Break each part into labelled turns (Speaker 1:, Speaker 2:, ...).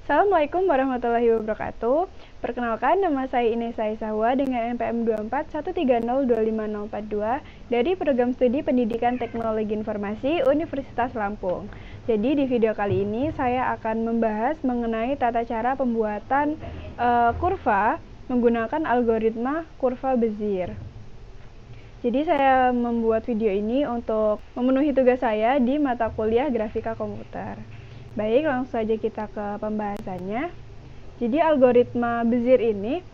Speaker 1: Assalamualaikum warahmatullahi wabarakatuh. Perkenalkan, nama saya Inesa Isahwa dengan NPM 2413025042 dari Program Studi Pendidikan Teknologi Informasi Universitas Lampung. Jadi di video kali ini saya akan membahas mengenai tata cara pembuatan kurva menggunakan algoritma kurva Bézier. Jadi saya membuat video ini untuk memenuhi tugas saya di mata kuliah Grafika Komputer. Baik, langsung saja kita ke pembahasannya. Jadi algoritma Bézier ini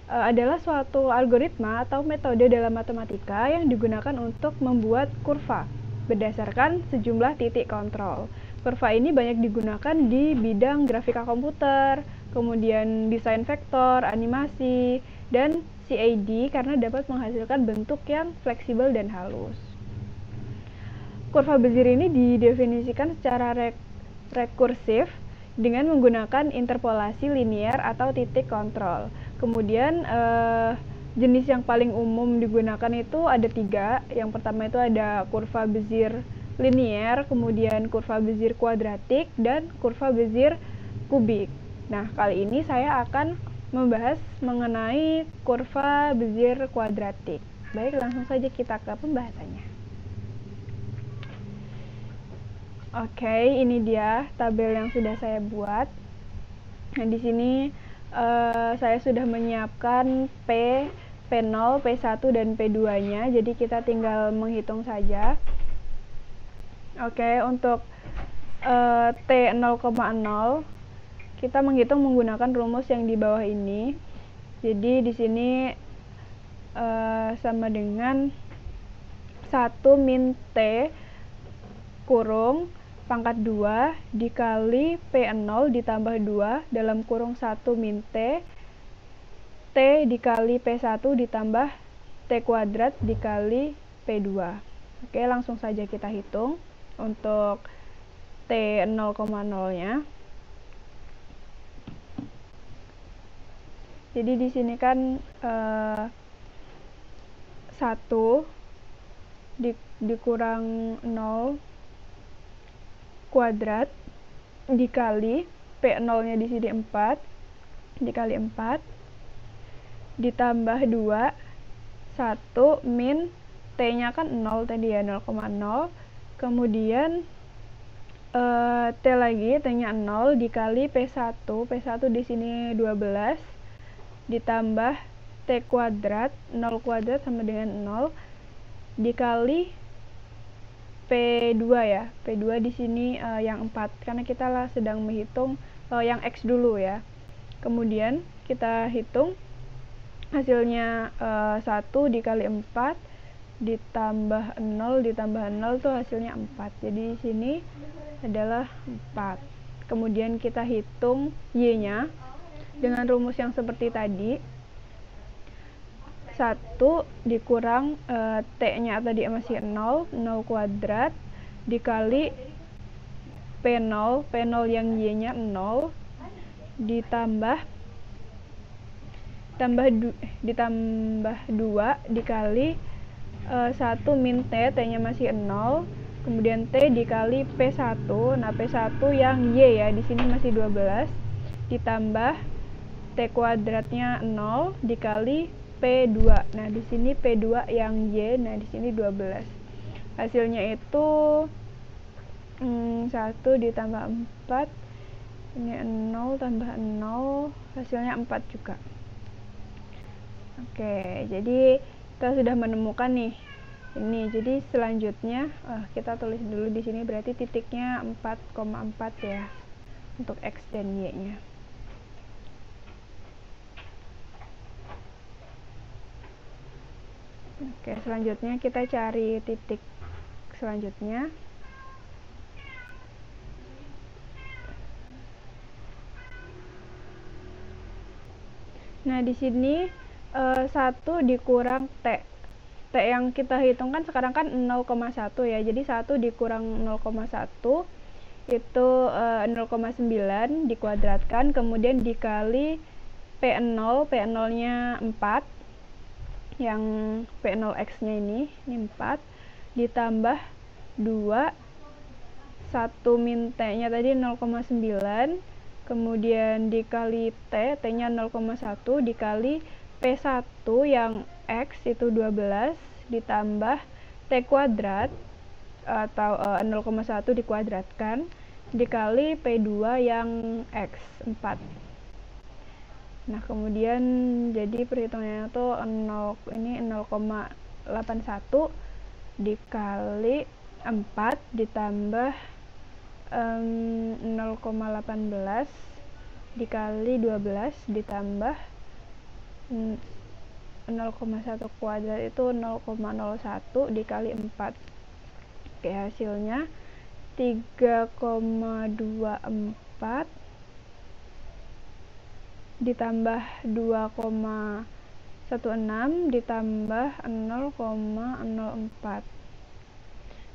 Speaker 1: adalah suatu algoritma atau metode dalam matematika yang digunakan untuk membuat kurva berdasarkan sejumlah titik kontrol. Kurva ini banyak digunakan di bidang grafika komputer, kemudian desain vektor, animasi, dan CAD karena dapat menghasilkan bentuk yang fleksibel dan halus. Kurva Bézier ini didefinisikan secara rekursif dengan menggunakan interpolasi linier atau titik kontrol. Kemudian jenis yang paling umum digunakan itu ada 3. Yang pertama itu ada kurva Bézier linier, kemudian kurva Bézier kuadratik, dan kurva Bézier kubik. Nah, kali ini saya akan membahas mengenai kurva Bézier kuadratik. Baik, langsung saja kita ke pembahasannya. Oke, ini dia tabel yang sudah saya buat. Nah, di sini saya sudah menyiapkan P0, P1, dan P2-nya. Jadi kita tinggal menghitung saja. Oke, untuk T 0,0 kita menghitung menggunakan rumus yang di bawah ini. Jadi di sini sama dengan 1 min T kurung pangkat 2 dikali P0 ditambah 2 dalam kurung 1 min T dikali P1 ditambah T kuadrat dikali P2. Oke, langsung saja kita hitung untuk T 0,0-nya. Jadi di sini kan 1 dikurang 0 kuadrat dikali P0-nya di sini 4 dikali 4 ditambah 2 1 min T-nya kan 0 tadi ya, 0,0, kemudian T lagi, T-nya 0 dikali P1 di sini 12 ditambah T kuadrat, 0 kuadrat sama dengan 0 dikali P2 ya. P2 di sini yang 4 karena kita sedang menghitung yang X dulu ya. Kemudian kita hitung hasilnya 1 dikali 4 ditambah 0 ditambah 0 tuh hasilnya 4. Jadi di sini adalah 4. Kemudian kita hitung Y-nya dengan rumus yang seperti tadi. 1 dikurang T-nya tadi masih 0 kuadrat dikali P0 yang Y-nya 0 ditambah 2 dikali 1 min T-nya masih 0, kemudian T dikali P1. Nah, P1 yang Y ya, di sini masih 12 ditambah T kuadratnya 0 dikali P2. Nah, di sini P2 yang Y, nah di sini 12. Hasilnya itu 1 ditambah 4, ini 0 tambah 0, hasilnya 4 juga. Oke, jadi kita sudah menemukan nih. Ini, jadi selanjutnya kita tulis dulu di sini berarti titiknya 4,4 ya untuk X dan Y-nya. Oke, selanjutnya kita cari titik selanjutnya. Nah, di sini 1 dikurang T. T yang kita hitung kan sekarang kan 0,1 ya. Jadi 1 dikurang 0,1 itu 0,9 dikuadratkan, kemudian dikali P0, P0-nya 4. Yang P0X-nya ini 4 ditambah 2 1 min T-nya tadi 0,9 kemudian dikali T, T-nya 0,1 dikali P1 yang X itu 12 ditambah T kuadrat atau 0,1 dikuadratkan dikali P2 yang X 4. Nah, kemudian jadi perhitungannya tuh 0,81 dikali 4 ditambah 0,18 dikali 12 ditambah 0,1 kuadrat itu 0,01 dikali 4. Oke, hasilnya 3,24 ditambah 2,16 ditambah 0,04.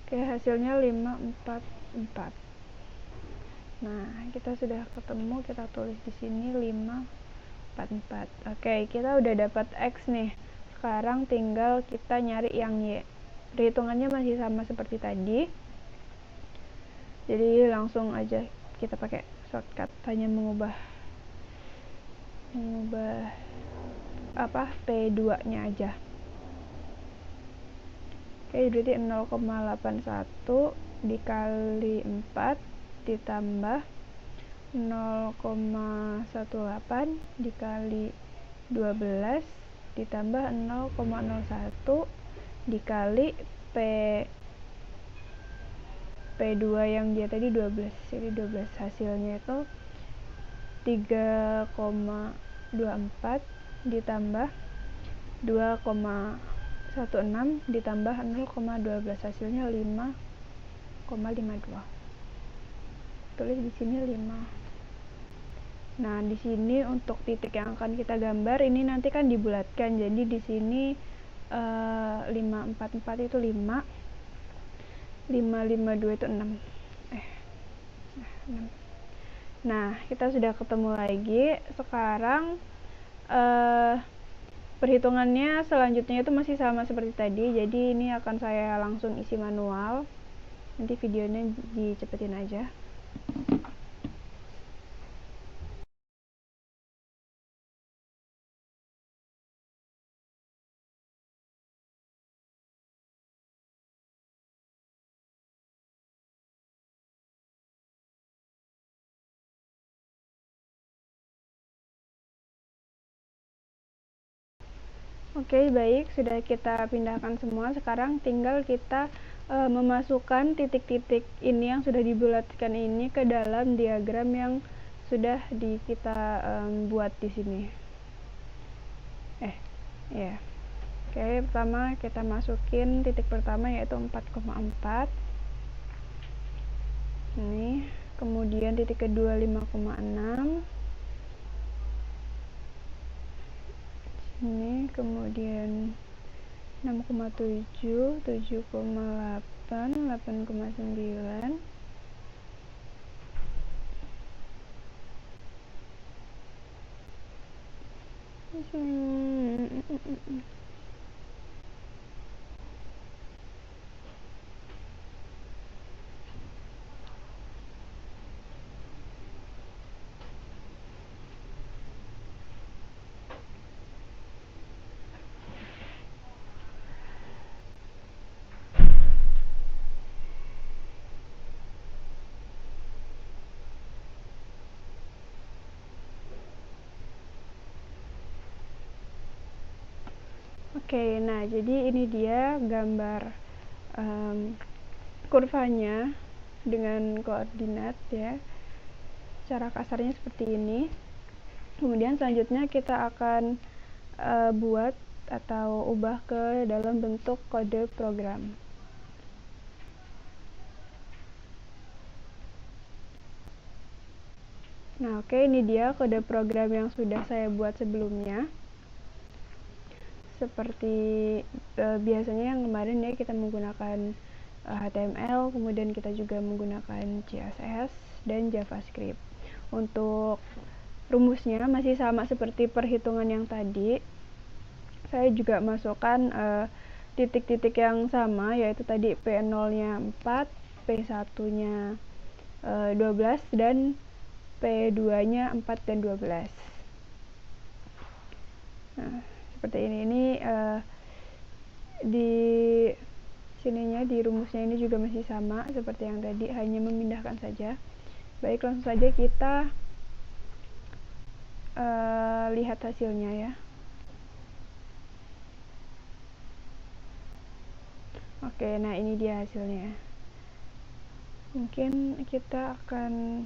Speaker 1: Oke, hasilnya 544. Nah, kita sudah ketemu, kita tulis di sini 544. Oke, kita udah dapat X nih. Sekarang tinggal kita nyari yang Y. Perhitungannya masih sama seperti tadi. Jadi langsung aja kita pakai shortcut, hanya mengubah P2-nya aja. Oke, berarti 0,81 dikali 4 ditambah 0,18 dikali 12 ditambah 0,01 dikali P2 yang dia tadi 12. Jadi 12 hasilnya itu 3,24 ditambah 2,16 ditambah 0,12 hasilnya 5,52. Tulis di sini 5. Nah, di sini untuk titik yang akan kita gambar ini nanti kan dibulatkan. Jadi di sini 544 itu 5, 552 itu 6. 6. Nah, kita sudah ketemu lagi. Sekarang perhitungannya selanjutnya itu masih sama seperti tadi. Jadi ini akan saya langsung isi manual. Nanti videonya dicepetin aja. Oke, baik, sudah kita pindahkan semua. Sekarang tinggal kita memasukkan titik-titik ini yang sudah dibulatkan ini ke dalam diagram yang sudah kita buat di sini. Ya. Oke, pertama kita masukin titik pertama yaitu 4,4. Ini, kemudian titik kedua 5,6. Ini kemudian 6,7, 7,8, 8,9, Oke, nah jadi ini dia gambar kurvanya dengan koordinat ya. Secara kasarnya seperti ini. Kemudian selanjutnya kita akan buat atau ubah ke dalam bentuk kode program. Nah, oke, ini dia kode program yang sudah saya buat sebelumnya. Seperti biasanya yang kemarin ya, kita menggunakan HTML, kemudian kita juga menggunakan CSS dan JavaScript. Untuk rumusnya masih sama seperti perhitungan yang tadi. Saya juga masukkan titik-titik yang sama, yaitu tadi P0-nya 4, P1-nya 12, dan P2-nya 4 dan 12. Nah, seperti ini di sininya, di rumusnya ini juga masih sama seperti yang tadi, hanya memindahkan saja. Baik, langsung saja kita lihat hasilnya ya. Oke, nah ini dia hasilnya. Mungkin kita akan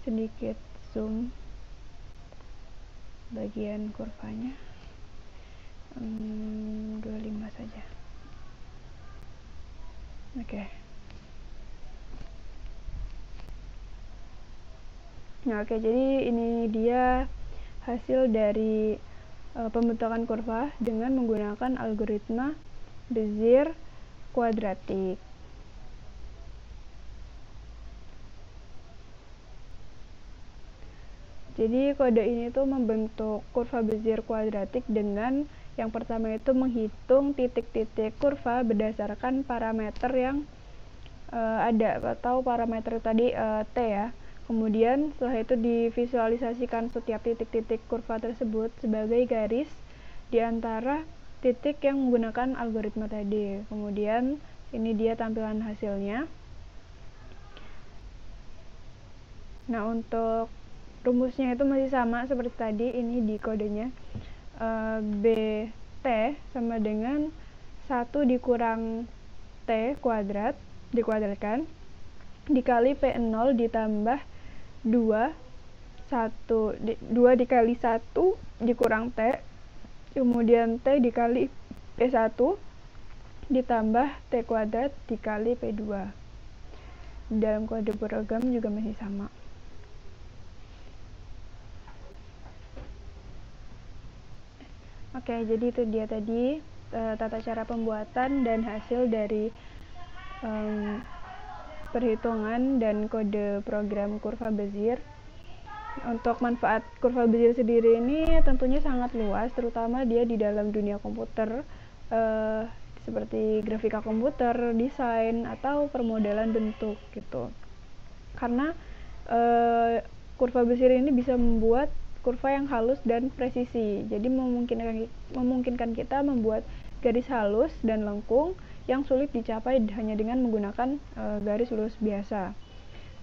Speaker 1: sedikit zoom bagian kurvanya, 25 saja. Oke. Nah, oke, jadi ini dia hasil dari pembentukan kurva dengan menggunakan algoritma Bezier kuadratik. Jadi kode ini tuh membentuk kurva Bezier kuadratik dengan yang pertama itu menghitung titik-titik kurva berdasarkan parameter yang ada, atau parameter tadi T ya. Kemudian setelah itu divisualisasikan setiap titik-titik kurva tersebut sebagai garis di antara titik yang menggunakan algoritma tadi. Kemudian ini dia tampilan hasilnya. Nah, untuk rumusnya itu masih sama seperti tadi. Ini di kodenya BT sama dengan 1 dikurang T kuadrat dikuadratkan dikali P0 ditambah 2 dikali 1 dikurang T, kemudian T dikali P1 ditambah T kuadrat dikali P2. Dalam kode program juga masih sama. Oke, jadi itu dia tadi tata cara pembuatan dan hasil dari perhitungan dan kode program kurva Bezier. Untuk manfaat kurva Bezier sendiri ini tentunya sangat luas, terutama dia di dalam dunia komputer, seperti grafika komputer, desain, atau permodelan bentuk gitu. Karena kurva Bezier ini bisa membuat kurva yang halus dan presisi, jadi memungkinkan kita membuat garis halus dan lengkung yang sulit dicapai hanya dengan menggunakan garis lurus biasa.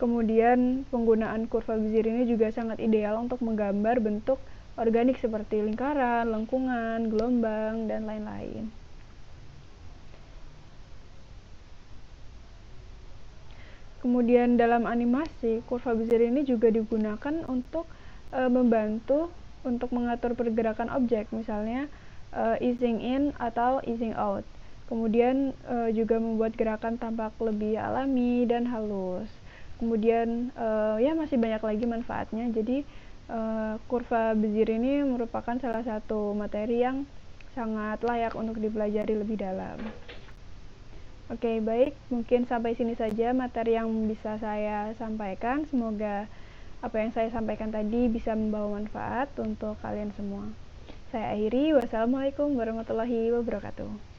Speaker 1: Kemudian penggunaan kurva Bezier ini juga sangat ideal untuk menggambar bentuk organik seperti lingkaran, lengkungan, gelombang, dan lain-lain. Kemudian dalam animasi, kurva Bezier ini juga digunakan untuk membantu untuk mengatur pergerakan objek, misalnya easing in atau easing out. Kemudian juga membuat gerakan tampak lebih alami dan halus. Kemudian ya masih banyak lagi manfaatnya. Jadi kurva Bezier ini merupakan salah satu materi yang sangat layak untuk dipelajari lebih dalam. Oke, baik, mungkin sampai sini saja materi yang bisa saya sampaikan. Semoga apa yang saya sampaikan tadi bisa membawa manfaat untuk kalian semua. Saya akhiri, wassalamualaikum warahmatullahi wabarakatuh.